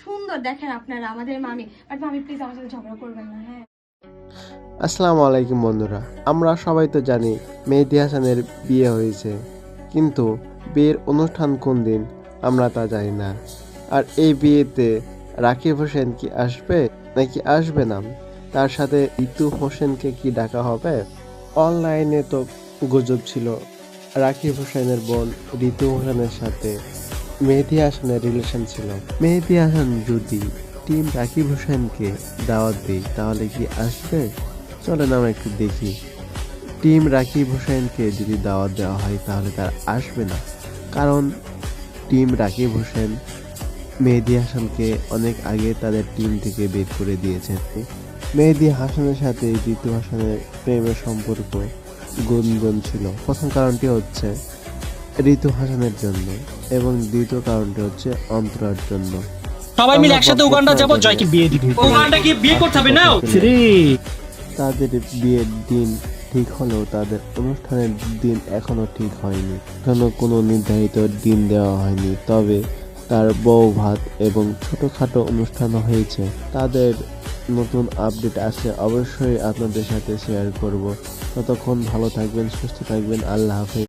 সুন্দর দেখেন আপনারা আমাদের মামি। বাট মামি প্লিজ আমার সাথে ঝগড়া করবেন না, হ্যাঁ? আসসালামু আলাইকুম বন্ধুরা, আমরা সবাই তো জানি মেহেদী হাসানের বিয়ে হয়েছে, কিন্তু বিয়ের অনুষ্ঠান কোন দিন আমরা তা জানি না। আর এই বিয়েতে রাকিব হোসেন কি আসবে নাকি আসবে না, তার সাথে ঋতু হোসেনকে কি ডাকা হবে? অনলাইনে তো গুজব ছিল রাকিব হোসেনের বোন ঋতু হোসেনের সাথে মেহেদী হাসানের রিলেশন ছিল। মেহেদী হাসান যদি টিম রাকিব হোসেনকে দাওয়াত দেয় তাহলে কি আসবে? চলেন আমরা একটু দেখি। টিম রাকিব হোসেনকে যদি দাওয়াত দেওয়া হয় তাহলে তার আসবে না, কারণ টিম রাকিব হোসেন মেহেদী হাসানকে অনেক আগে তাদের টিম থেকে বের করে দিয়েছেন। মেহেদী হাসানের সাথে ঋতু হাসানের প্রেমের সম্পর্ক গুঞ্জন ছিল। প্রথম কারণটি হচ্ছে ঋতু হাসানের জন্য এবং দ্বিতীয় কারণটি হচ্ছে অন্তরার জন্য। সবাই মিলে একসাথে উগান্ডা যাব, জয়কে বিয়ে দিবে। উগান্ডা কি বিয়ে করতে হবে না? তাদের বিয়ের দিন ঠিক হলেও তাদের অনুষ্ঠানের দিন এখনো ঠিক হয়নি, এখনো কোনো নির্ধারিত দিন দেওয়া হয়নি। তবে তার বউ ভাত এবং ছোটখাটো অনুষ্ঠান হয়েছে। তাদের নতুন আপডেট আসলে অবশ্যই আপনাদের সাথে শেয়ার করব। ততক্ষণ ভালো থাকবেন, সুস্থ থাকবেন, আল্লাহ হাফেজ।